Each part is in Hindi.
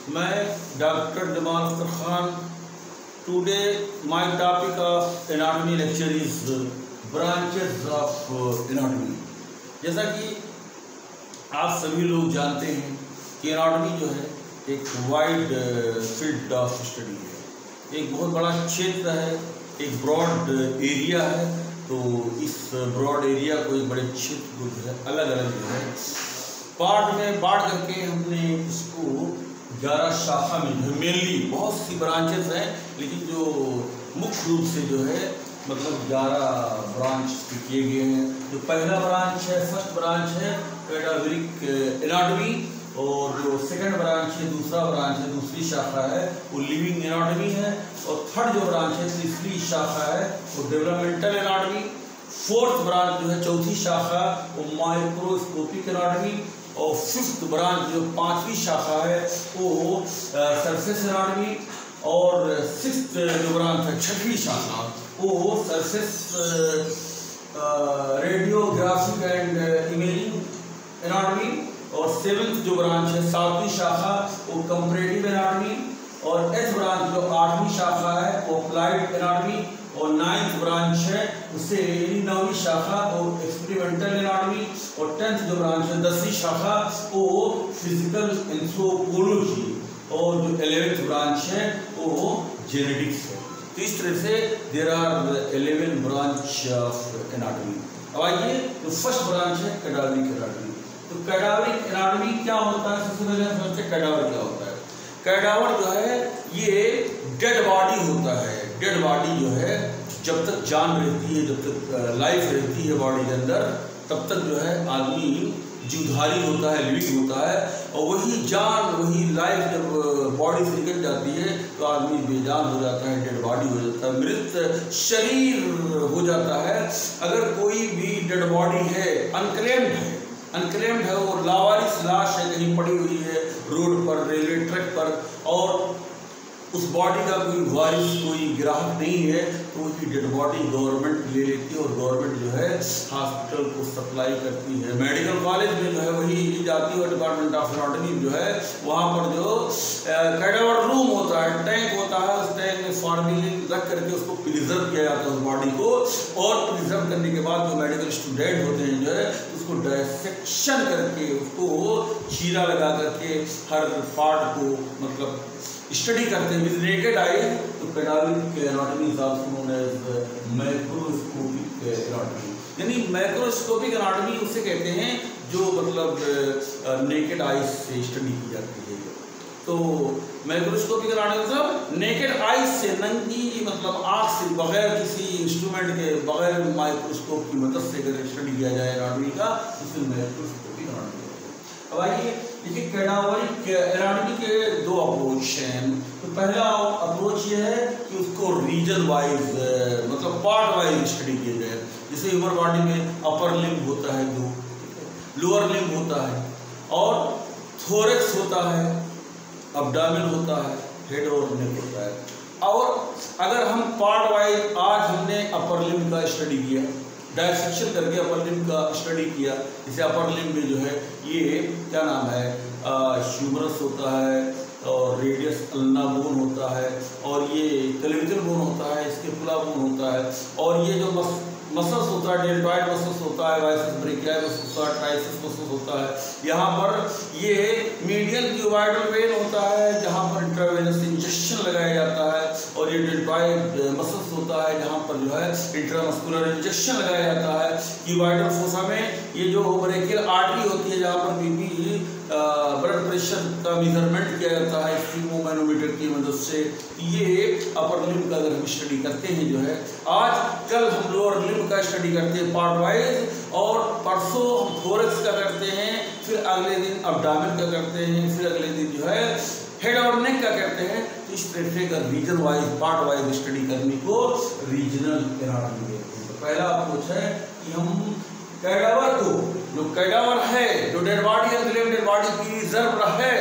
मैं doctor Jamal Akhtar Khan. Today my topic of anatomy lecture is branches of anatomy. जैसा कि आप सभी लोग जानते हैं कि एनाटॉमी जो है एक वाइड फील्ड ऑफ स्टडी है, एक बहुत बड़ा क्षेत्र है, एक ब्रॉड एरिया है। तो इस ब्रॉड एरिया को, एक बड़े क्षेत्र को जो है अलग अलग जो है पार्ट में बांट करके हमने इसको 11 शाखा में जो मेनली बहुत सी ब्रांचेस हैं, लेकिन जो मुख्य रूप से जो है मतलब 11 ब्रांच किए गए हैं। जो पहला ब्रांच है, फर्स्ट ब्रांच है कैडावरिक एनाटॉमी, और जो सेकंड ब्रांच है, दूसरा ब्रांच है, दूसरी शाखा है वो लिविंग एनाटॉमी है, और थर्ड जो ब्रांच है, तीसरी शाखा है वो डेवलपमेंटल एनाटॉमी, फोर्थ ब्रांच जो है, चौथी शाखा वो माइक्रोस्कोपिक एनाटॉमी, और फिफ्थ ब्रांच जो पांचवी शाखा है वो सरफेस एनाटॉमी, और सिक्स्थ जो ब्रांच है, छठवीं शाखा वो surface radiographic and imaging anatomy, और सेवेंथ जो ब्रांच है, सातवीं शाखा वो कंपैरेटिव एनाटॉमी, और एथ ब्रांच जो आठवीं शाखा है वो अप्लाइड एनाटॉमी, और नाइन्थ ब्रांच है उससे 9वीं शाखा वो एक्सपेरिमेंटल एनाटॉमी, और 10th जो ब्रांच है, 10वीं शाखा वो फिजिकल एंथ्रोपोलॉजी, और जो 11th ब्रांच है वो जेनेटिक्स है। तो इस तरह से there are 11 branch of anatomy. अब आइए, तो फर्स्ट ब्रांच है कैडावरिक एनाटॉमी। तो कैडावरिक एनाटॉमी क्या होता है? सबसे पहले हम समझते हैं कैडावर क्या होता है। कैडावर जो है ये डेड बॉडी होता है। डेड बॉडी जो है जब तक जान रहती है, जब तक लाइफ रहती है बॉडी के अंदर, तब तक जो है आदमी जीवधारी होता है, लिविंग होता है, और वही जान, वही लाइफ जब बॉडी से निकल जाती है तो आदमी बेजान हो जाता है, डेड बॉडी हो जाता है, मृत शरीर हो जाता है। अगर कोई भी डेड बॉडी है, अनक्लेम्ड है, वो लावारिस लाश है, कहीं पड़ी हुई है रोड पर, रेलवे ट्रैक पर, और उस बॉडी का कोई वारिस, कोई ग्राहक नहीं है, तो उसकी डेड बॉडी गवर्नमेंट ले लेती है, और गवर्नमेंट जो है हॉस्पिटल को सप्लाई करती है। मेडिकल कॉलेज में जो है वही जाती है, डिपार्टमेंट ऑफ एनाटॉमी जो है वहाँ पर जो कैडावर रूम होता है, टैंक होता है, उस टैंक में फॉर्मेलिन रख करके उसको प्रिजर्व किया जाता है उस बॉडी को, और प्रिजर्व करने के बाद जो मेडिकल स्टूडेंट होते हैं जो है उसको डायसेक्शन करके, उसको चीरा लगा करके हर पार्ट को मतलब स्टडी करते हैं विद नेकेड आई। तो cadaveric anatomy is also known as macroscopic anatomy. यानी मैक्रोस्कोपिक एनाटॉमी उसे कहते हैं जो मतलब नेकेड आइज से स्टडी की जाती है। तो मैक्रोस्कोपिक एनाटॉमी मतलब नेकेड आइज से, नंगी मतलब आँख से, बगैर किसी इंस्ट्रूमेंट के, बगैर माइक्रोस्कोप की मदद से अगर स्टडी किया जाए एनाटॉमी का, उसे मैक्रोस्कोपिक एनाटॉमी। अब आइए देखिए, कैडावरिक एनाटॉमी के दो अप्रोच हैं। तो पहला अप्रोच ये है कि उसको रीजन वाइज मतलब पार्ट वाइज स्टडी किया जाए। जैसे ह्यूमन बॉडी में अपर लिम्ब होता है, दो लोअर लिम्ब होता है, और थोरैक्स होता है, अब्डामिन होता है, हेड और नेक होता है। और अगर हम पार्ट वाइज, आज हमने अपर लिम्ब का स्टडी किया, डायसेक्शन करके अपर लिम्ब का स्टडी किया। जैसे अपर लिम्ब में जो है ये क्या नाम है, ह्यूमरस होता है, और रेडियस अल्ना बोन होता है, और ये क्लेविकल बोन होता है, स्कैपुला बोन होता है, और ये जो मसल्स होता है, डेल्टॉइड मसल्स होता है, बाइसेप्स ब्रेकियाई मसल्स होता है, ट्राइसेप्स मसल्स होता है। यहाँ पर ये मीडियल क्यूबाइडल वेन होता है जहाँ पर इंट्रावेनस इंजेक्शन लगाया जाता है, और ये डेल्टॉइड मसल्स होता है जहाँ पर जो है इंट्रामस्कुलर इंजेक्शन लगाया जाता है। क्यूबाइडल फोसा में ये जो ब्रेकियल आर्टरी होती है जहाँ पर बीपी ब्लड प्रेशर का मेजरमेंट किया जाता है स्फीगमोमैनोमीटर की मदद से। ये अपर लिम्ब का अगर हम स्टडी करते हैं जो है, आज कल हम लोअर लिम्ब का स्टडी करते हैं पार्ट वाइज, और परसों हम थोरैक्स का करते हैं, फिर अगले दिन अब्डामिन का करते हैं, फिर अगले दिन जो है हेड और नेक का करते हैं। तो इस तरह से अगर region wise, part wise study करने को रीजनल एनाटॉमी कहते हैं। तो पहला अप्रोच है कि हम कैडावर को, जो कैडावर है, जो dead body, unclaimed dead body preserve है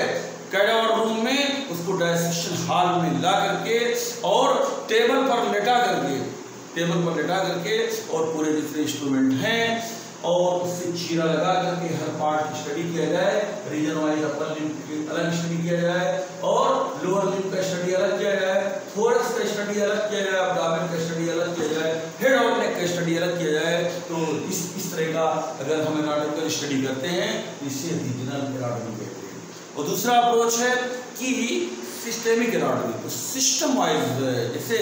कैडावर रूम में, उसको डायसेक्शन हॉल में ला करके और टेबल पर लेटा करके और पूरे जितने इंस्ट्रूमेंट हैं और उससे चीरा लगा करके हर पार्ट की स्टडी किया जाए, रीजन वाइज अपर लिम्ब की अलग स्टडी किया जाए और लोअर लिम्ब का स्टडी अलग किया जाए, थोरक्स का स्टडी अलग किया जाए, एब्डोमेन का स्टडी अलग किया जाए, हेड और नेक का स्टडी अलग किया जाए। तो इस तरह का अगर हम एनाटॉमिकल स्टडी करते हैं इसे रीजनल एनाटॉमी कहते हैं। और दूसरा अप्रोच है कि सिस्टेमिक एनाटॉमी। तो सिस्टम वाइज, जैसे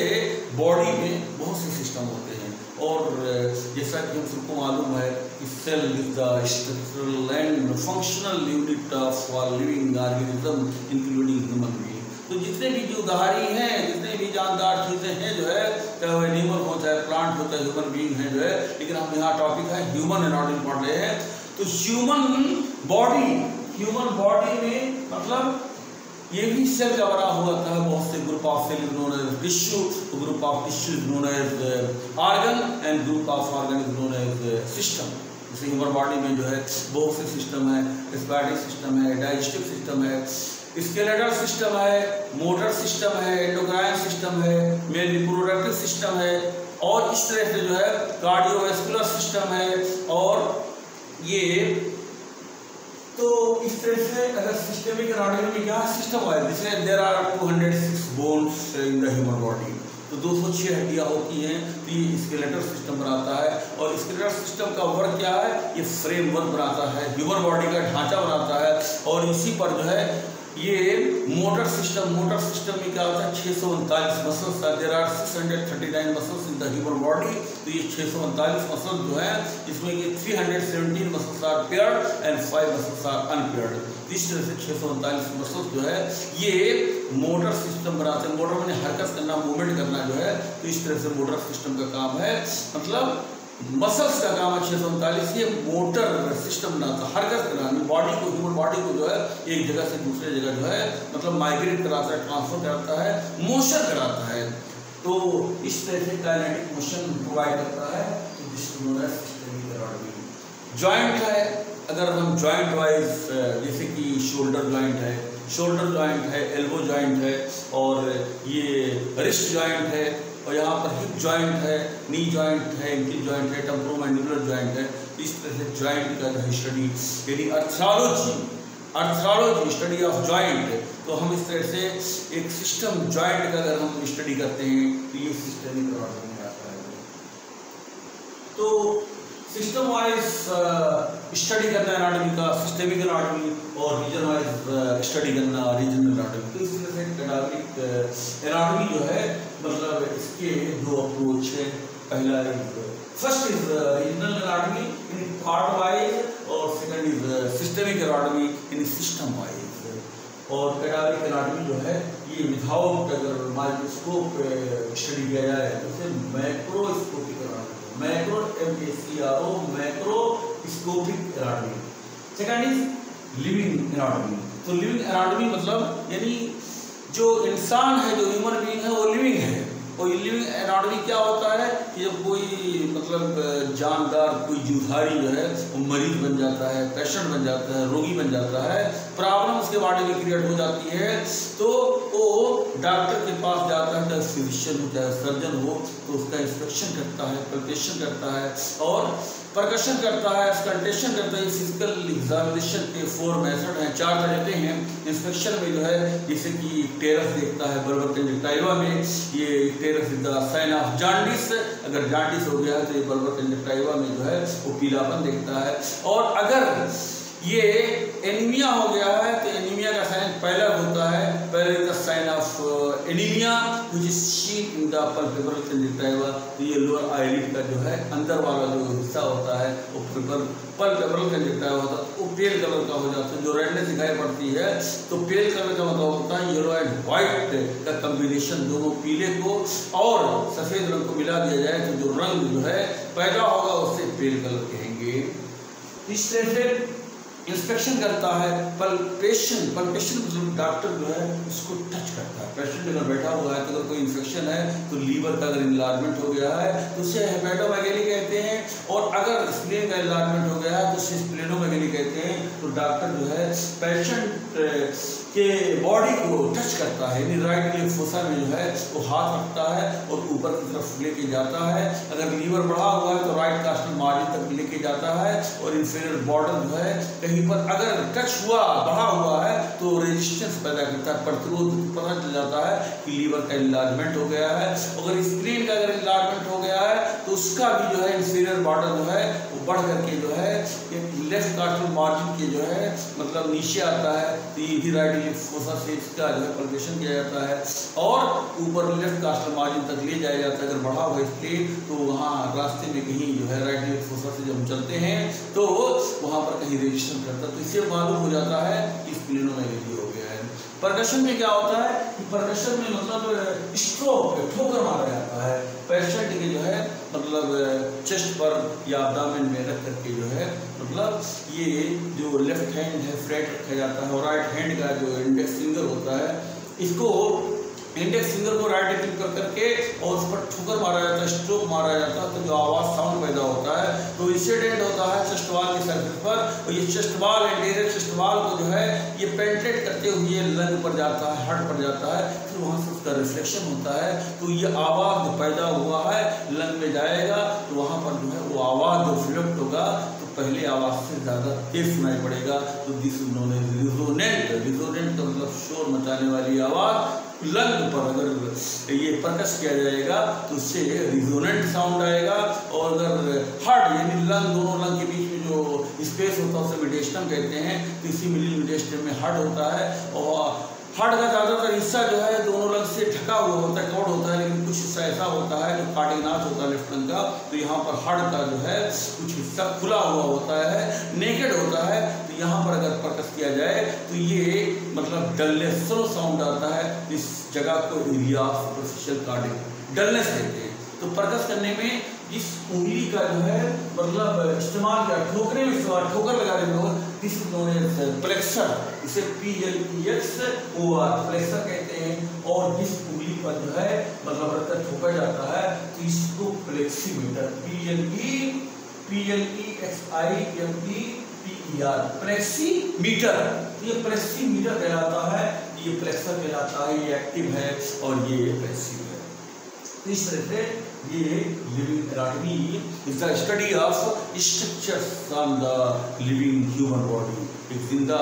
बॉडी में बहुत से सिस्टम होते हैं और जैसा कि हम सबको मालूम है कि cell is the structural and functional unit of living organism including human being. तो जितने भी जीवधारी हैं, जितने भी जानदार चीज़ें हैं जो है, चाहे वो एनिमल हो चाहे प्लांट हो चाहे ह्यूमन बीइंग है जो है, लेकिन हम यहाँ टॉपिक है ह्यूमन एनाटॉमी पढ़ रहे हैं। तो ह्यूमन बॉडी में मतलब ये भी सेल का बना हुआ था, बहुत से group of cell is known as tissue, group of tissue is known as organ and group of organ is known as system. जैसे ह्यूमन बॉडी में जो है बहुत से सिस्टम है, रेस्पिरेटरी सिस्टम है, डाइजेस्टिव सिस्टम है, स्केलेटल सिस्टम है, मोटर सिस्टम है, एंडोक्राइन सिस्टम है, मेल रिप्रोडक्टिव सिस्टम है और इस तरह से जो है कार्डियोवैस्कुलर सिस्टम है। और ये तो इस तरह से अगर सिस्टेमिक एनाटॉमी में क्या सिस्टम है, जैसे there are 206 bones in the human body, तो 206 हड्डियाँ होती हैं। तो ये स्केलेटल सिस्टम बनाता है और स्केलेटल सिस्टम का वर्क क्या है, ये फ्रेमवर्क बनाता है, ह्यूमन बॉडी का ढांचा बनाता है। और इसी पर जो है ये मोटर सिस्टम में क्या होता है, 639 muscles, there are 639 muscles in the human body. तो ये 639 मसल्स जो है इसमें ये 317 muscles are paired and 5 muscles are unpaired. इस तरह से 639 मसल्स जो है ये मोटर सिस्टम बनाते हैं। मोटर में हरकत करना, मूवमेंट करना जो है, तो इस तरह से मोटर सिस्टम का काम है, मतलब मसल्स का काम है 639। ये मोटर सिस्टम बनाता है, हरकत करानी बॉडी को, ह्यूमन बॉडी को जो है एक जगह से दूसरे जगह जो है मतलब माइग्रेट कराता है, ट्रांसफर कराता है, मोशन कराता है। तो इस तरह से काइनेटिक मोशन प्रोवाइड करता है। तो जिसको बोला है सिस्टेमिक एनाटॉमी। जॉइंट है, अगर हम जॉइंट वाइज जैसे कि शोल्डर जॉइंट है, एल्बो जॉइंट है और ये रिस्ट जॉइंट है और यहाँ पर हिप जॉइंट है, नी जॉइंट है, एंकल जॉइंट है, टेम्पोरोमैंडिबुलर जॉइंट है। इस तरह से जॉइंट का जो स्टडी यानी आर्थ्रोलॉजी स्टडी ऑफ जॉइंट, तो हम इस तरह से एक सिस्टम जॉइंट का अगर हम स्टडी करते हैं तो ये सिस्टेमिक एनाटॉमी में आता है। तो सिस्टम वाइज स्टडी करना एनाटॉमी का सिस्टेमिक एनाटॉमी और रीजन वाइज स्टडी करना रीजनल एनाटॉमी। तो इस तरह से एनाटॉमी जो है मतलब इसके दो अप्रोच है। पहला first is regional anatomy in part wise और second is systemic anatomy in system wise. और कैडावरिक एनाटॉमी जो है ये विदाउट अगर माइक्रोस्कोप स्टडी किया जाए तो उसे macroscopic anatomy, macro MACRO macroscopic anatomy. Second is living anatomy. तो लिविंग एनाटॉमी मतलब यानी जो इंसान है, जो ह्यूमन बीइंग है वो लिविंग है। और लिविंग एनाटॉमी क्या होता है कि जब कोई मतलब जानदार कोई जीवधारी जो है वो मरीज बन जाता है, पेशेंट बन जाता है, रोगी बन जाता है, प्रॉब्लम उसके बॉडी में क्रिएट हो जाती है, तो वो डॉक्टर के पास जाता है, चाहे फिजिशियन हो चाहे सर्जन हो, तो उसका इंस्पेक्शन करता है, पल्पेशन करता है और परकशन करता है, स्कल्टेशन करता है। फिजिकल एग्जामिनेशन के 4 मेथड हैं, 4 तरीके हैं। इंस्पेक्शन में जो है जैसे कि टेरस देखता है बल्बर कंजक्टिवा में, ये icterus is the sign of jaundice, अगर जॉन्डिस हो गया है तो ये बल्बर कंजक्टिवा में जो है वो पीलापन देखता है। और अगर ये एनीमिया हो गया है तो एनीमिया का साइन पैलर होता है, पैलर का sign of anaemia which is seen in the palpebral conjunctiva. तो ये लोअर आईलिड का जो है अंदर वाला जो हिस्सा होता है वो पल्पेब्रल कंजक्टिवा होता है, वो पेल कलर का हो जाता है। जो रेडनेस दिखाई पड़ती है तो पेल कलर का मतलब होता है येलो एंड व्हाइट का कम्बिनेशन, दोनों पीले को और सफ़ेद रंग को मिला दिया जाए तो जो रंग जो है पैदा होगा उससे पेल कलर कहेंगे। इस तरह से इंस्पेक्शन करता है। पल्पेशन मतलब डॉक्टर जो है उसको टच करता है। पेशेंट अगर बैठा हुआ है तो अगर कोई इन्फेक्शन है तो लीवर का अगर इन्लार्जमेंट हो गया है तो उसे हेपेटोमेगैली कहते हैं, और अगर स्प्लीन का इन्लार्जमेंट हो गया है तो उसे स्प्लेनोमेगैली कहते हैं। तो डॉक्टर जो है पेशेंट के बॉडी को टच करता है, यानी राइट लेग फोसा में जो है वो हाथ रखता है और ऊपर की तरफ लेके जाता है। अगर लीवर बढ़ा हुआ है तो राइट कास्टल मार्जिन तक लेके जाता है और इंफीरियर बॉर्डर जो है कहीं पर अगर टच हुआ, बढ़ा हुआ है तो रेजिस्टेंस पैदा करता है, प्रतिरोध पता चल जाता है कि लीवर का इन्लार्जमेंट हो गया है। अगर स्प्लीन का अगर इन्लार्जमेंट हो गया है तो उसका भी जो है इंफीरियर बॉर्डर जो है वो बढ़ करके जो है लेफ्ट कास्टल मार्जिन के जो है मतलब नीचे आता है, तो ये भी राइट लेग फोसा से इसका जो है पल्पेशन किया जाता है और ऊपर लेफ्ट कास्टल मार्जिन तक ले जाया जाता है। अगर बढ़ा हुआ स्प्लीन तो वहाँ रास्ते में कहीं जो है राइट लेग फोसा से जब हम चलते हैं तो वहाँ पर कहीं रेजिस्टेंस करता है, तो इससे मालूम हो जाता है कि स्प्लीनोमेगाली हो गया है। परकशन में क्या होता है कि परकशन में मतलब स्ट्रोक ठोकर मारा जाता है, पेशेंट के जो है मतलब चेस्ट पर या अब्डामेन में रख करके जो है मतलब ये जो लेफ्ट हैंड है फ्लैट रखा जाता है और राइट हैंड का जो इंडेक्स फिंगर होता है इसको इंडेक्स फिंगर को राइट टिप कर करके और उस पर ठोकर मारा जाता है, स्ट्रोक मारा जाता है, तो जो आवाज़ साउंड पैदा होता है तो इंसिडेंट होता है चेस्ट वाल के सरफेस पर और ये चेस्ट वाल एंटीरियर चेस्ट वाल को जो है ये पेंट्रेट करते हुए लंग पर जाता है, हार्ट पर जाता है, फिर वहाँ से उसका रिफ्लेक्शन होता है तो ये आवाज़ जो पैदा हुआ है लंग में जाएगा तो वहाँ पर जो है वो आवाज़ जो रिफ्लेक्ट होगा तो पहले आवाज़ से ज़्यादा तेज सुनाई पड़ेगा, तो दिस उन्होंने रिजोनेंट, रिजोनेंट का मतलब शोर मचाने वाली आवाज़ लंग पर अगर ये परकस किया जाएगा तो उससे रिजोनेंट साउंड आएगा। और अगर हार्ट यानी लंग, दोनों लंग के बीच में जो स्पेस होता है उसे मिडेस्टम कहते हैं, तो इसी मिडिल मिडेस्टम में हार्ट होता है और हार्ट का ज़्यादातर हिस्सा जो है दोनों लंग से ढका हुआ होता है, कवर्ड होता है, लेकिन कुछ हिस्सा ऐसा होता है जो कार्डिनाज होता है लेफ्ट लंग का, तो यहाँ पर हार्ट का जो है कुछ हिस्सा खुला हुआ होता है, नेकेड होता है, तो यहाँ पर अगर परकस किया जाए तो ये मतलब डलनेस स्लो साउंड आता है, इस जगह को area of superficial cardiac dullness कहते हैं। तो परकस करने में इस उंगली का जो है मतलब इस्तेमाल किया, ठोकरे में इस्तेमाल, ठोकर लगाने में दिस नोन एज फ्लेक्सर, इसे PLEXOR फ्लेक्सर कहते हैं। और जिस उंगली पर जो है मतलब रखकर ठोका जाता है तो इसको फ्लेक्सीमीटर, PLEXIMETER फ्लेक्सीमीटर, ये फ्लेक्सीमीटर कहलाता है, ये फ्लेक्सर कहलाता है, ये एक्टिव है और ये पैसिव है। इस तरह से ये living anatomy is the study of structures on the living human body, एक जिंदा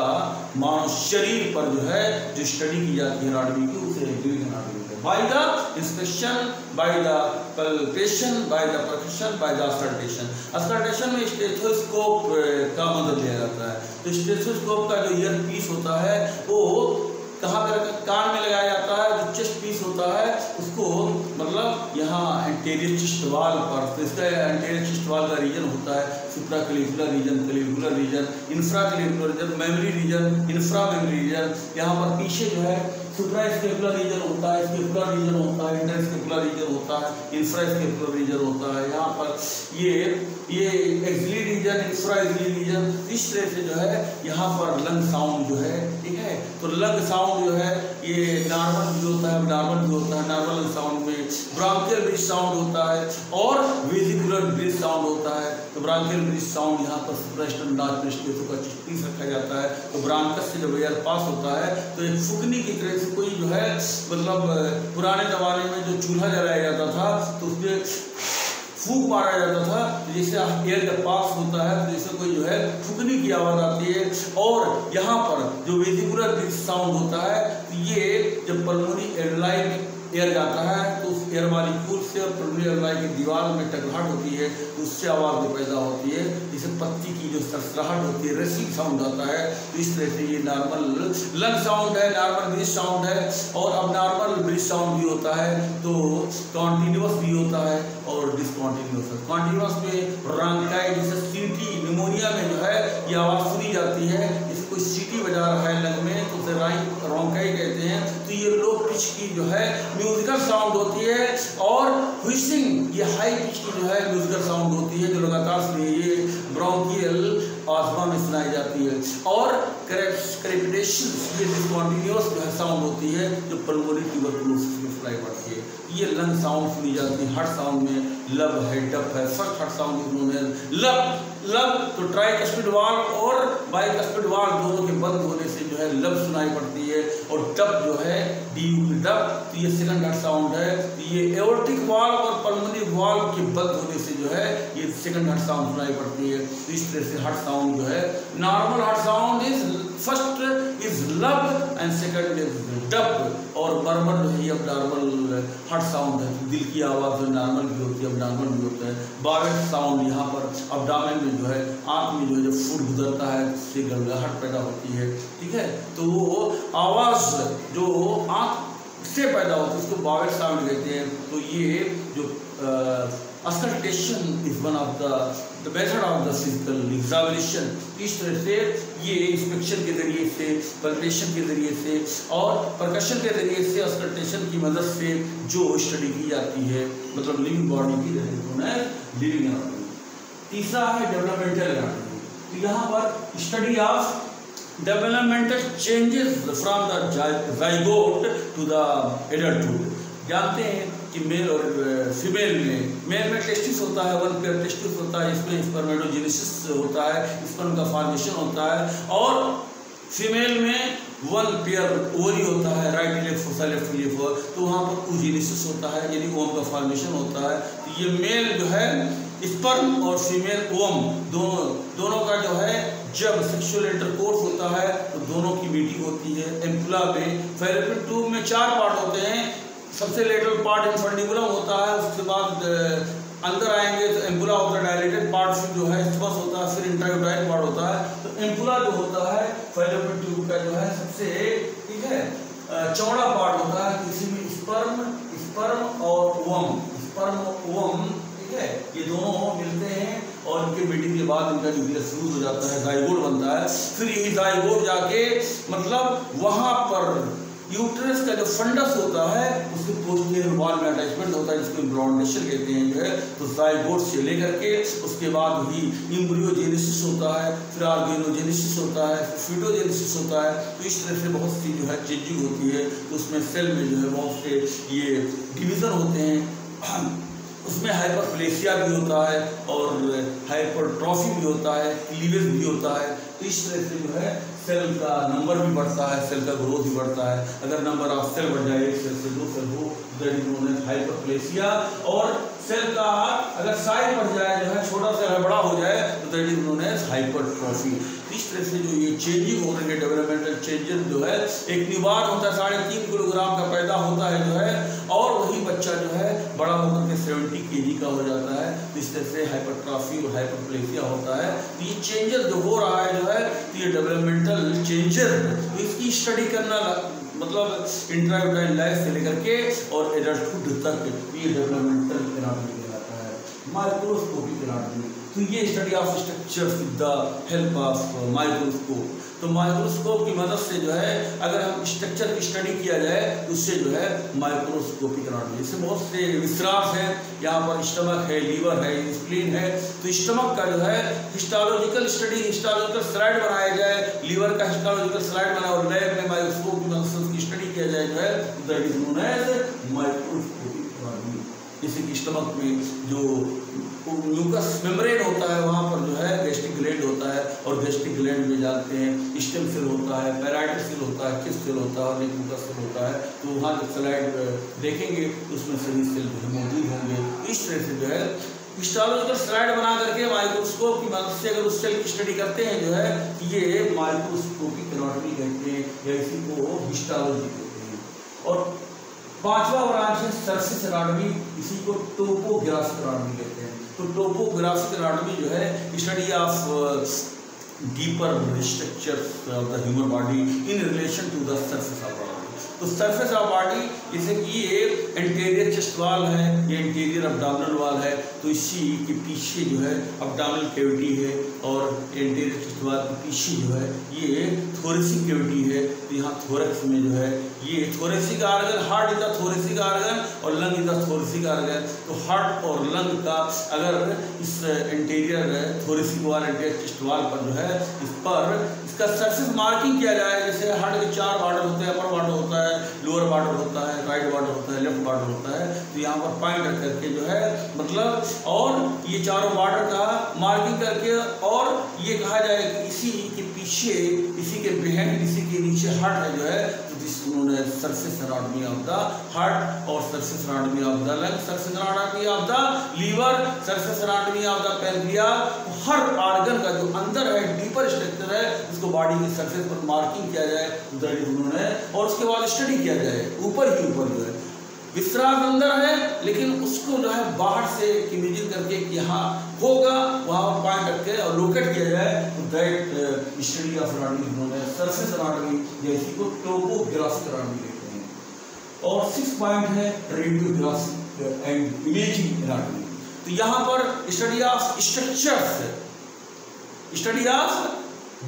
मानव शरीर पर जो है जो स्टडी की जाती है एनाटॉमी की, उसे लिविंग एनाटॉमी है। By the inspection, by the palpation, by the percussion, by the auscultation. Auscultation में स्टेथोस्कोप का मदद लिया जाता है, तो स्टेथोस्कोप का जो ईयर पीस होता है वो कहाँ पर कान में लगाया जाता है, जो चेस्ट पीस होता है उसको मतलब यहाँ एंटीरियर चेस्ट वाल पर, तो इसका एंटीरियर चेस्ट वाल का रीजन होता है supraclavicular region, clavicular region, infraclavicular region, mammary region, infra mammary region. यहाँ पर पीछे जो है सुप्रास्केपुलर रीजन होता है, स्केपुलर रीजन होता है, इंटरस्केपुलर रीजन होता है, इंफ्रास्केपुलर रीजन होता है। यहाँ पर ये एक्सिलरी रीजन, इंफ्राएक्सिलरी रीजन, इस तरह से जो है यहाँ पर लंग साउंड जो है, ठीक है, तो लंग साउंड जो है ये नॉर्मल भी होता है, नॉर्मल भी होता है। नॉर्मल साउंड में ब्रांकियल ब्रिज साउंड होता है और वेसिकुलर ब्रिज साउंड होता है। तो ब्रांकियल ब्रिज साउंड यहाँ पर सुप्रास्टम नाच का पीस रखा जाता है, तो ब्रांकस से जब एयर पास होता है तो एक फुकनी की तरह से कोई जो है मतलब पुराने जमाने में जो चूल्हा जलाया जाता था तो उसमें फूंक मारा जाता था, तो जैसे एयर जब पास होता है तो जैसे कोई जो है फुकनी की आवाज़ आती है। और यहाँ पर जो वेसिकुलर ब्रिज साउंड होता है तो ये जब पल्मोनरी एयरलाइन में एयर जाता है तो उस एयर मॉलिक्यूल से और पल्मोनरी एयरलाइन की दीवार में टकराहट होती है तो उससे आवाज़ भी पैदा होती है, जैसे पत्ती की जो सरसराहट होती है, रसिंग साउंड आता है। तो इस तरह से ये नॉर्मल लंग साउंड है, नॉर्मल ब्रिज साउंड है। और अब नॉर्मल ब्रिज साउंड भी होता है तो कॉन्टिन्यूस भी होता है और डिसकॉन्टिन्यूस। कॉन्टिन्यूस में ब्रोंकाई जैसे सीटी निमोनिया में जो है ये आवाज़ सुनी जाती है, जैसे कोई सीटी बजा रहा है लंग में तो उसे ब्रोंकाई कहते हैं। तो ये लो पिच की जो है म्यूजिकल साउंड होती है और व्हिसिंग ये हाई पिच की जो है म्यूजिकल साउंड होती है जो लगातार सुनिए, ये ब्रोंकियल आस्थमा में सुनाई जाती है। और क्रेपिटेशन ये डिसकॉन्टिन्यूस जो है साउंड होती है जो पल्मोनरी ट्यूबरकुलोसिस में सुनाई पड़ती है। ये लंग साउंड सुनी जाती है। हार्ट साउंड में लब है, डप है। First heart sound is known as lub. Lub तो ट्राइकस्पिड वाल्व और बाइकस्पिड वाल्व दोनों के बंद होने से जो है लब सुनाई पड़ती है, और डब जो है डी डब, तो ये सेकंड हार्ट साउंड है। तो ये एओर्टिक वाल्व और पल्मोनरी वाल्व के बंद होने से जो है ये सेकंड हार्ट साउंड सुनाई पड़ती है। तो इस तरह से हार्ट साउंड जो है, normal heart sound is first is लब एंड सेकंड इज डब, और मरमर जो है ये अबनॉर्मल हार्ट साउंड है। तो दिल की आवाज़ जो नॉर्मल भी होती है, अबनॉर्मल भी होता है। बावेट साउंड यहाँ पर अब्डामेन में जो है, आँख में जो है जब फूड गुजरता है उससे गड़गड़ाहट पैदा होती है, ठीक है। तो वो आवाज़ जो आँख से पैदा होती है उसको बावेट साउंड कहते हैं। तो ये जो auscultation is one of the method of the physical examination. इस तरह से ये इंस्पेक्शन के जरिए से, पल्पेशन के जरिए से और परकशन के जरिए से, अस्कल्टेशन की मदद से जो स्टडी की जाती है, मतलब लिविंग बॉडी की लिविंग एनाटॉमी। तीसरा है डेवलपमेंटल एनाटॉमी। तो यहाँ पर study of developmental changes from the zygote to the adulthood. जानते हैं कि मेल और फीमेल में, मेल में टेस्टिस होता है, वन पेयर टेस्टिस होता है, इसमें स्पर्मेटोजेनेसिस होता है, स्पर्म का फॉर्मेशन होता है, और फीमेल में वन पेयर ओवरी होता है, right elect fossa left elect, तो वहाँ पर ओजेनेसिस होता है, यानी ओम का फॉर्मेशन होता है। तो ये मेल जो है स्पर्म और फीमेल ओम दोनों का जो है जब सेक्सुअल इंटरकोर्स होता है तो दोनों की मीटिंग होती है। एम्पुला में फैलोपियन ट्यूब में 4 पार्ट होते हैं। सबसे लेटरल पार्ट इन्फंडिबुलम होता है, उसके बाद अंदर आएंगे तो एम्पुला होता है, डायलेटेड पार्ट फिर जो है स्पस होता है, फिर इंट्रायूटाइन पार्ट होता है। तो एम्पुला जो होता है फैलोपियन ट्यूब का जो है सबसे, ठीक है, चौड़ा पार्ट होता है। किसी में स्पर्म और ओवम, स्पर्म ओवम, ठीक है, ये दोनों मिलते हैं और इनके मीटिंग के बाद इनका न्यूक्लियस फ्यूज हो जाता है, जाइगोट बनता है। फिर यही जाइगोट जाके मतलब वहाँ पर यूट्रस का जो फंडस होता है उसके पोस्टीरियर वॉल में अटैचमेंट होता है, जिसको इम्ब्रोनेशन कहते हैं जो है। तो जाइगोट से लेकर के उसके बाद ही एम्ब्रियोजेनेसिस होता है, फिर ऑर्गेनोजेनेसिस होता है, फिर फीटोजेनेसिस होता है। तो इस तरह से बहुत सी जो है चेंजिंग होती है। तो उसमें सेल में जो है बहुत से ये डिवीज़न होते हैं, उसमें हाइपरप्लेसिया भी होता है और हाइपरट्रॉफी भी होता है, क्लीवेज भी होता है। तो इस तरह से जो है सेल का नंबर भी बढ़ता है, सेल का ग्रोथ भी बढ़ता है। अगर नंबर ऑफ सेल बढ़ जाए, 1 सेल से 2 सेल हो, that is known as hyperplasia. और सेल का अगर साइज बढ़ जाए, जो है छोटा सेल है बड़ा हो जाए, तो that is known as hypertrophy. इस तरह से जो ये चेंजिंग हो रही है, डेवलपमेंटल चेंजेस जो है, एक न्यूबॉर्न होता है 3.5 किलोग्राम का पैदा होता है जो है, और वही बच्चा जो है बड़ा होकर के 70 kg का हो जाता है। इस तरह से हाइपरट्रॉफी और हाइपरप्लेसिया होता है। तो ये चेंजेस जो हो रहा है जो है, तो ये डेवलपमेंटल चेंजेस, इसकी स्टडी करना मतलब इंट्रायूटाइन लाइफ से लेकर के और एडल्टहुड तक ये डेवलपमेंटल एनाटॉमी कहलाता है। माइक्रोस्कोपिक एनाटॉमी, तो ये study of structures with the help of microscope. तो माइक्रोस्कोप की मदद से जो है अगर हम स्ट्रक्चर की स्टडी किया जाए तो उससे जो है माइक्रोस्कोपिक एनाटॉमी। इससे बहुत से विस्तार है, यहाँ पर स्टमक है, लीवर है, स्प्लीन है। तो स्टमक का जो है हिस्टोलॉजिकल स्टडी, हिस्टोलॉजिकल स्लाइड बनाया जाए, लीवर का हिस्टोलॉजिकल स्लाइड बनाए और लैब में माइक्रोस्कोप की मदद से उसकी स्टडी किया जाए जो है, that is known as microscopic anatomy. जैसे कि स्टमक में जो म्यूकस मेम्ब्रेन होता है, वहाँ पर जो है गैस्ट्रिक ग्लैंड होता है, और गैस्ट्रिक ग्लैंड में जानते हैं स्टेम सेल होता है, पैराइटस सेल होता है, किस सेल होता है और एक म्यूकस सेल होता है। तो वहाँ जब स्लाइड देखेंगे तो उसमें सभी सेल जो है मौजूद होंगे। इस तरह से जो है हिस्टोलॉजिकल स्लाइड बना करके माइक्रोस्कोप की मदद से अगर उस सेल की स्टडी करते हैं जो है, ये माइक्रोस्कोपिक एनाटॉमी कहते हैं, या इसी को हिस्टोलॉजी कहते हैं। और 5वां ब्रांच है सरफेस एनाटॉमी, इसी को टोपोग्राफिक एनाटॉमी कहते हैं। तो टोपोग्राफिक एनाटॉमी जो है study of deeper structures of the human body in relation to the surface of body. तो सरफेस ऑफ बॉडी जैसे कि ये एंटीरियर चेस्ट वाल है, ये इंटीरियर अब्डोमिनल वाल है, तो इसी के पीछे जो है अब्डोमिनल कैविटी है, और एंटीरियर चेस्ट वाल के पीछे जो है ये थोरेसिक कैविटी है। तो यहाँ थोरैक्स में जो है ये thoracic organ, heart is the thoracic organ और lung is the thoracic organ. तो हार्ट और लंग का अगर इस anterior thoracic wall, anterior chest wall पर जो है इस पर इसका सरफेस मार्किंग किया जाए, जैसे हार्ट के 4 बॉर्डर होते हैं, अपर बॉर्डर होता है, लोअर बॉर्डर होता है, राइट बॉर्डर होता है, लेफ्ट बॉर्डर होता है। तो तो यहाँ पर पॉइंट रख करके जो है मतलब, और ये चारों बॉर्डर का मार्किंग करके, और ये कहा जाए कि इसी के पीछे, इसी के बिहाइंड, इसी के नीचे हार्ट है जो है, तो जिसने surface anatomy of the heart और surface anatomy of the lung, surface anatomy of the liver, surface anatomy of the pancreas, हर ऑर्गन का जो अंदर है डीपर स्ट्रक्चर है उसको बॉडी की सरफेस पर मार्किंग किया जाए उन्होंने, और उसके बाद स्टडी किया जाए ऊपर ही ऊपर जो है विस्तार अंदर है, लेकिन उसको जो है बाहर से इमेजिन करके यहाँ होगा वहाँ पॉइंट रख के और लोकेट किया जाए, तो दैट स्टडी ऑफ एनाटॉमी उन्होंने सरफेस एनाटॉमी या इसी को टोपोग्राफिक एनाटॉमी कहते हैं। और 6 पॉइंट है रेडियोग्राफिक एंड इमेजिंग एनाटॉमी। तो यहाँ पर study of structures, study of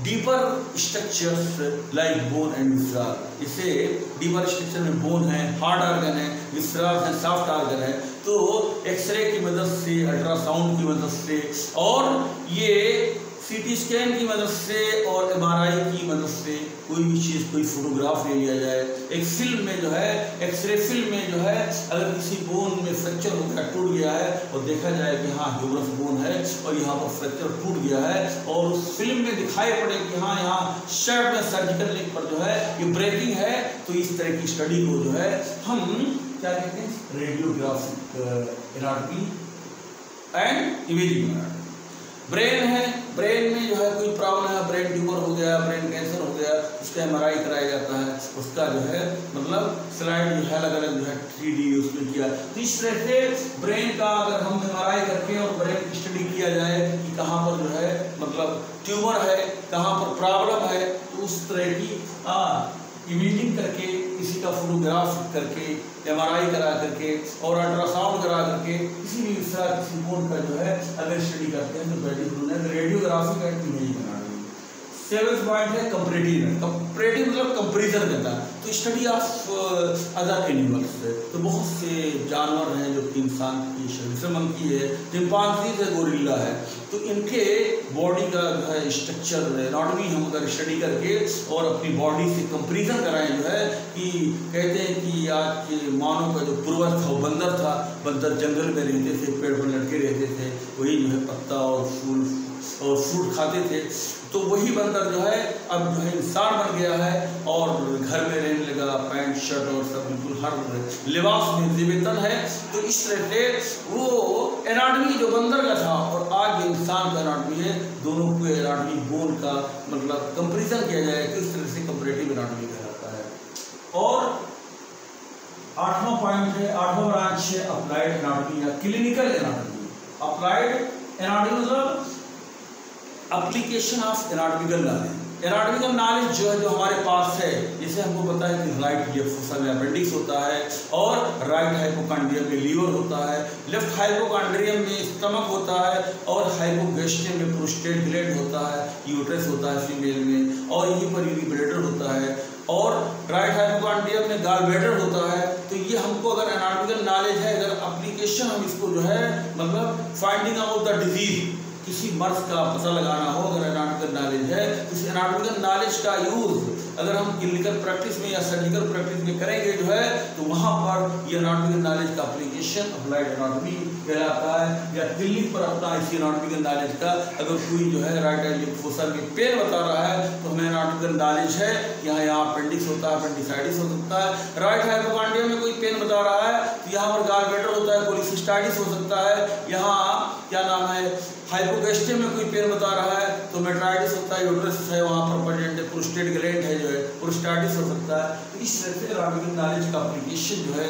deeper structures like bone and visceral. इसे डीपर स्ट्रक्चर में बोन है, हार्ड ऑर्गन है, विस्राल है, सॉफ्ट ऑर्गन है, तो एक्सरे की मदद से, अल्ट्रासाउंड की मदद से, और ये सीटी स्कैन की मदद से और एमआरआई की मदद से कोई भी चीज़, कोई फोटोग्राफ ले लिया जाए। एक फिल्म में जो है, एक्सरे फिल्म में जो है, अगर किसी बोन में फ्रैक्चर हो गया, टूट गया है, और देखा जाए कि हाँ ह्यूमरस बोन है और यहाँ पर फ्रैक्चर टूट गया है, और उस फिल्म में दिखाई पड़े कि हाँ यहाँ शर्ट में सर्जिकल लिंक पर जो है ये ब्रेकिंग है, तो इस तरह की स्टडी को जो है हम क्या कहते हैं, radiographic anatomy and imaging anatomy. Brain है, ब्रेन में जो है कोई प्रॉब्लम है, ब्रेन ट्यूमर हो गया, ब्रेन कैंसर हो गया, उसका एमआरआई कराया जाता है, उसका जो है मतलब स्लाइड जो है अलग अलग जो है 3D उसमें किया। तो इस तरह से ब्रेन का अगर हम एमआरआई करके और ब्रेन की स्टडी किया जाए कि कहाँ पर जो है मतलब ट्यूमर है, कहाँ पर प्रॉब्लम है, तो उस तरह की इमेजिंग करके, किसी का फोटोग्राफ करके, एमआरआई करा करके और अल्ट्रासाउंड करा करके किसी भी विषय, किसी बोन का जो है अगर स्टडी करते हैं तो radiographic and imaging anatomy. 7th point है कंपैरेटिव। कंपैरेटिव मतलब कंपैरिजन करता है, तो स्टडी ऑफ अदर एनिमल्स, तो बहुत से जानवर हैं जो कि इंसान की शरीर से, मंकी है, चिंपांजी है, गोरिल्ला है, तो इनके बॉडी का जो है स्ट्रक्चर एनाटॉमी हम अगर स्टडी करके और अपनी बॉडी से कंपैरिजन कराएं जो है, कि कहते हैं कि आज के मानव का जो पूर्वज था वो बंदर था, बंदर जंगल में रहते थे, पेड़ पर लटके रहते थे, वही जो है पत्ता और फूल और फ्रूट खाते थे, तो वही बंदर जो है अब जो है इंसान बन गया है और घर में रहने लगा, पैंट शर्ट और सब बिल्कुल हर लिबास में जीवितन है। तो इस तरह से वो एनाटॉमी जो बंदर का था और आज जो इंसान का एनाटॉमी है, दोनों को एनाटॉमी बोन का मतलब कंपैरिजन किया जाए, तो इस तरह से कंपैरेटिव एनाटॉमी कहलाता है। और 8वां पॉइंट है, 8वां ब्रांच है अप्लाइड एनाटॉमी या क्लिनिकल एनाटॉमी। अप्लाइड एनाटॉमी मतलब application of anatomical knowledge. Anatomical knowledge जो है जो हमारे पास है, जैसे हमको पता है कि राइट फोसा में अपेंडिक्स होता है और राइट हाइपोकॉन्ड्रियम में लीवर होता है, लेफ्ट हाइपोकॉन्ड्रियम में स्टमक होता है और हाइपोगैस्ट्रियम में प्रोस्टेट ग्लैंड होता है, यूट्रस होता है फीमेल में, और यहीं पर यूरिब्रेडर होता है, और राइट हाइपोकॉन्ड्रियम में गॉल ब्लैडर होता है। तो ये हमको अगर एनाटॉमिकल नॉलेज है, अगर एप्लीकेशन हम इसको जो है मतलब फाइंडिंग आउट द डिजीज, किसी मर्ज का पता लगाना हो, अगर एनाटॉमिकल नॉलेज है, तो इस एनाटॉमिकल नॉलेज का यूज अगर हम क्लिनिकल प्रैक्टिस में या सर्जिकल प्रैक्टिस में करेंगे जो है, तो वहाँ पर ये एनाटॉमिकल नॉलेज का एप्लीकेशन अप्लाइड एनाटॉमी कहलाता है। या क्लिनिक पर अपना इसी एनाटॉमिकल नॉलेज का अगर कोई जो है राइट हाइपोकॉन्ड्रियम फोसा में पेन बता रहा है, तो हमें एनाटॉमिकल नॉलेज है, यहाँ अपेंडिक्स होता है, अपेंडिसाइटिस हो सकता है। राइट हाइपोकॉन्ड्रियम में कोई पेन बता रहा है, तो यहाँ पर गॉल ब्लैडर होता है, कोलिसिस्टाइटिस हो सकता है। यहाँ क्या नाम है, हाइपोगैस्ट्रियम में कोई पेन बता रहा है तो मेट्राइटिस होता है, यूट्रस है वहाँ पर प्रेजेंट है, प्रोस्टेट ग्लैंड है जो है, प्रोस्टाइटिस हो सकता है। तो इस तरह से एनाटॉमिकल नॉलेज का एप्लीकेशन जो है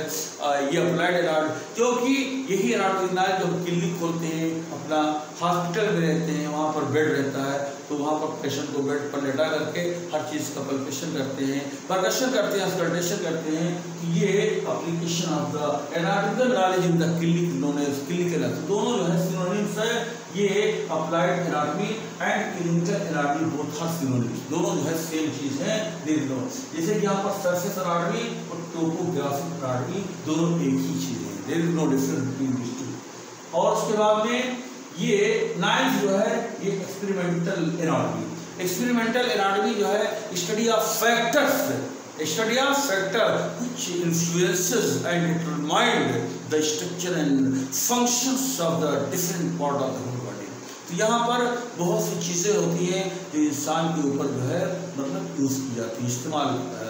ये अप्लाइड एनाटॉमी, क्योंकि यही एनाटॉमिकल नॉलेज जब क्लिनिक खोलते हैं, अपना हॉस्पिटल में रहते हैं, वहाँ पर बेड रहता है, तो वहाँ पर पेशेंट को बेड पर लेटा करके हर चीज़ का पल्पेशन करते हैं, परकशन करते हैं, स्कल्टेशन करते हैं। ये application of the anatomical knowledge in the clinic known as clinical, दोनों जो है सिनोनिम्स है। ये applied anatomy and clinical anatomy both are synonyms, दोनों जो है सेम चीज़ है। जैसे कि यहाँ पर सरफेस एनाटॉमी और टोपोग्राफिक एनाटॉमी दोनों एक ही चीज़ है, there is no difference between this two. और उसके बाद में ये 9th जो है ये एक्सपेरिमेंटल एनाटॉमी। एक्सपेरिमेंटल एनाटॉमी जो है study of factors Study of factor which influences and determine the structure and functions of the different part of the whole body. तो यहाँ पर बहुत सी चीज़ें होती हैं जो इंसान के ऊपर जो है मतलब यूज़ की जाती है, इस्तेमाल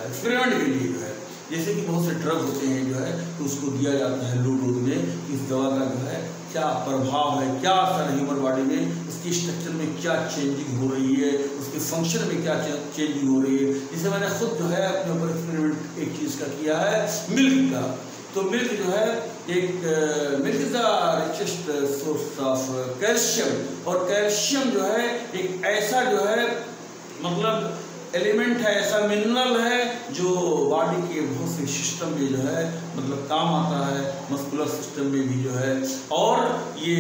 एक्सपेरिमेंट के लिए जो है, जैसे कि बहुत से ड्रग होते हैं जो है तो उसको दिया जाता है लो डोज में, इस दवा का जो है क्या प्रभाव है, क्या असर है ह्यूमन बॉडी में, उसकी स्ट्रक्चर में क्या चेंजिंग हो रही है, उसके फंक्शन में क्या चेंजिंग हो रही है। जिसे मैंने खुद जो है अपने ऊपर एक्सपेरिमेंट एक चीज़ का किया है, मिल्क का। तो मिल्क जो है milk is the richest source of calcium, और कैल्शियम जो है एक ऐसा जो है मतलब एलिमेंट है, ऐसा मिनरल है जो बॉडी के बहुत से सिस्टम में जो है मतलब काम आता है, मस्कुलर सिस्टम में भी जो है, और ये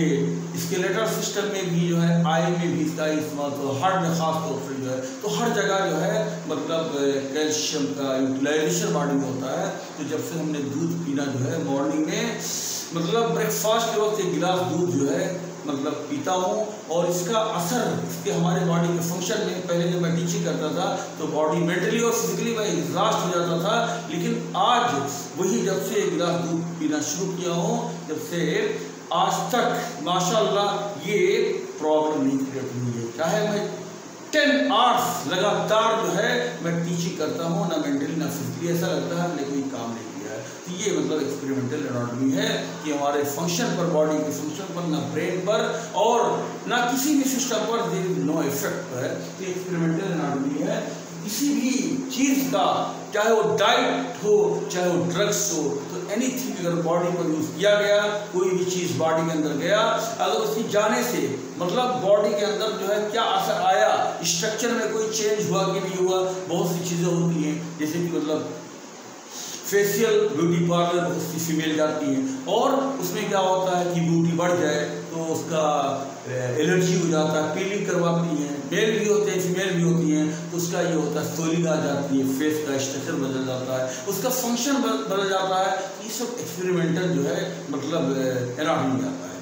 स्केलेटल सिस्टम में भी जो है, आई में भी इसका इस्तेमाल, तो हार्ट में खास तौर पर जो है, तो हर जगह जो है मतलब कैल्शियम का यूटिलाइजेशन बॉडी में होता है। तो जब से हमने दूध पीना जो है मॉर्निंग में मतलब ब्रेकफास्ट के वक्त एक गिलास दूध जो है मतलब पीता हूँ, और इसका असर इसके हमारे बॉडी के फंक्शन में, पहले जब मैं टीचिंग करता था तो बॉडी मेंटली और फिजिकली मैं एग्जॉस्ट हो जाता था, लेकिन आज वही जब से एक गिलास दूध पीना शुरू किया हूँ, जब से आज तक माशाल्लाह ये प्रॉब्लम नहीं क्रिएट हुई है। चाहे मैं 10 आवर्स लगातार जो है मैं टीचिंग करता हूँ, ना मेंटली ना फिजिकली ऐसा लगता है हमने कोई काम नहीं किया है। तो ये मतलब एक्सपेरिमेंटल एनाटॉमी है कि हमारे फंक्शन पर, बॉडी के फंक्शन पर, ना ब्रेन पर और ना किसी भी सिस्टम पर देयर इज नो इफेक्ट है। तो एक्सपेरिमेंटल एनाटॉमी है किसी भी चीज़ का, चाहे वो डाइट हो चाहे वो ड्रग्स हो, तो एनीथिंग अगर बॉडी पर यूज़ किया गया, कोई भी चीज़ बॉडी के अंदर गया, अगर उसकी जाने से मतलब बॉडी के अंदर जो है क्या असर आया, स्ट्रक्चर में कोई चेंज हुआ कि नहीं हुआ। बहुत सी चीज़ें होती हैं जैसे कि मतलब फेशियल ब्यूटी पार्लर बहुत सी फीमेल जाती हैं, और उसमें क्या होता है कि ब्यूटी बढ़ जाए तो उसका एलर्जी हो जाता है, पीलिंग करवाती हैं, मेल भी होते हैं फीमेल भी होती हैं, तो उसका ये होता है सोलिंग आ जाती है, फेस का स्ट्रक्चर बदल जाता है, उसका फंक्शन बदल जाता है। ये सब एक्सपेरिमेंटल जो है मतलब एनाटॉमी आता है।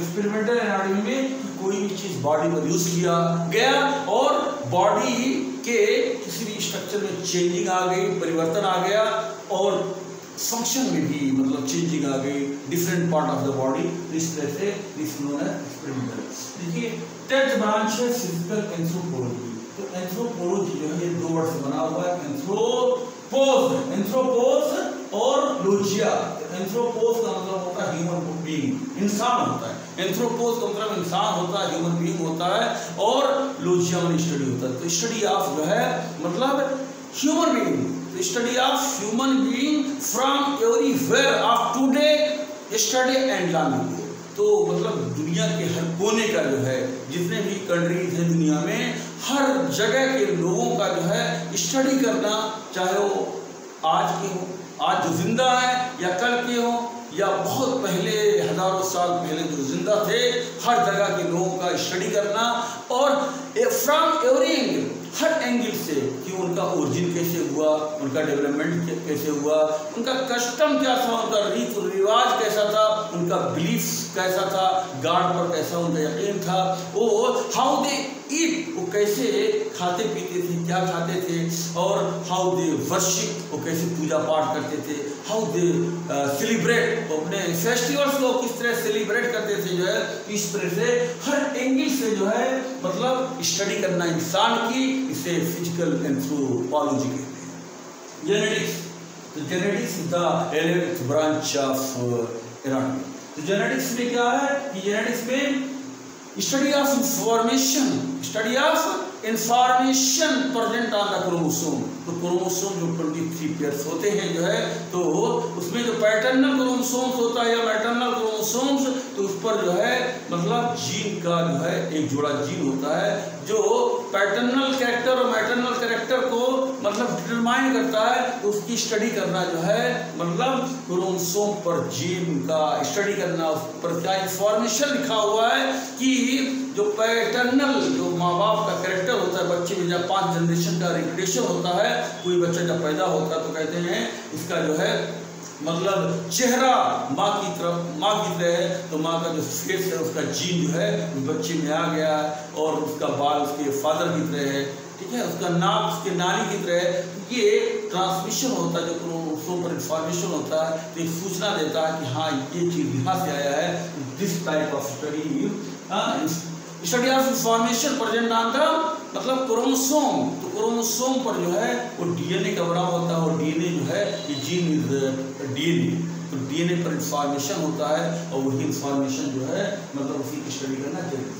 एक्सपेरिमेंटल एनाटॉमी में कोई भी चीज़ बॉडी पर यूज़ किया गया और बॉडी के किसी भी स्ट्रक्चर में चेंजिंग आ गई, परिवर्तन आ गया, और फंक्शन में भी मतलब चेंजिंग आ गई, different part of the body. इस तरह से दिस नोन एज एक्सपेरिमेंटल। देखिए 10th ब्रांच है फिजिकल एंथ्रोपोलॉजी। तो एंथ्रोपोलॉजी जो है ये दो वर्ड से बना हुआ है, एंथ्रोपोज और लोजिया। एंथ्रोपोज का मतलब होता है ह्यूमन बीइंग, इंसान होता है। एंथ्रोपोज का मतलब इंसान होता है, ह्यूमन बीइंग होता है, और लोजिया में स्टडी होता है। तो स्टडी ऑफ जो है मतलब ह्यूमन बीइंग, तो study of human being from everywhere of today, yesterday and long ago. तो मतलब दुनिया के हर कोने का जो है, जितने भी कंट्रीज हैं दुनिया में, हर जगह के लोगों का जो है स्टडी करना, चाहे वो आज के हो, आज जो जिंदा है, या कल के हो, या बहुत पहले हजारों साल पहले जो जिंदा थे, हर जगह के लोगों का स्टडी करना, और from every angle, her angle से कि उनका ओरिजिन कैसे हुआ, उनका डेवलपमेंट कैसे हुआ, उनका कस्टम क्या था, उनका रीत रिवाज कैसा था, उनका बिलीफ कैसा था, गॉड पर कैसा उनका यकीन था, वो हाउ दे ईट, वो कैसे खाते पीते थे, क्या खाते थे, और हाउ दे वर्शिप, वो कैसे पूजा पाठ करते थे, हाउ दे सेलिब्रेट, अपने फेस्टिवल्स को किस तरह सेलिब्रेट करते थे जो है। इस तरह से हर एंगल से जो है मतलब स्टडी करना इंसान की, इसे फिजिकल एंथ्रोपोलॉजी कहते हैं। जेनेटिक्स, तो genetics is the 11th branch of anatomy. तो जेनेटिक्स में क्या है कि जेनेटिक्स में study of information present on the chromosome. तो क्रोमोसोम जो 23 पेयर्स होते हैं जो है, तो उसमें जो पैटर्नल क्रोमोसोम्स होता है या मैटरनल क्रोमोसोम्स, तो उस पर जो है मतलब जीन का जो है एक जोड़ा जीन होता है जो पैटर्नल कैरेक्टर और मैटरनल कैरेक्टर को मतलब डिटरमाइन करता है। तो उसकी स्टडी करना जो है मतलब क्रोमोसोम पर जीन का स्टडी करना, उस पर क्या इंफॉर्मेशन लिखा हुआ है कि जो पैटर्नल जो माँ बाप का कैरेक्टर होता है, बच्चे में जब 5 जनरेशन का रिपीटेशन होता है, कोई बच्चा जब पैदा होता है तो कहते हैं इसका जो है मतलब चेहरा माँ की तरह है, तो माँ का जो फेस है उसका जीन जो है बच्चे में आ गया, और उसका बाल उसके फादर की तरह है, ठीक है, उसका नाम उसके नानी की तरह है। ये ट्रांसमिशन होता है, जो क्रोमोसोम पर इंफॉर्मेशन होता है तो एक सूचना देता है कि हाँ ये चीज यहाँ से आया है। This type of study of information present on the मतलब क्रोमोसोम। तो क्रोमोसोम पर जो है वो डीएनए का बना होता है, और डीएनए जो है ये जीन इज डीएनए, तो डीएनए पर इंफॉर्मेशन होता है और वही इंफॉर्मेशन जो है मतलब उसी की स्टडी करना जरूरी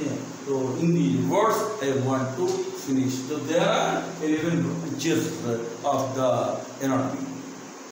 है। तो in the words I want to finish. So there are 11 branches of the anatomy.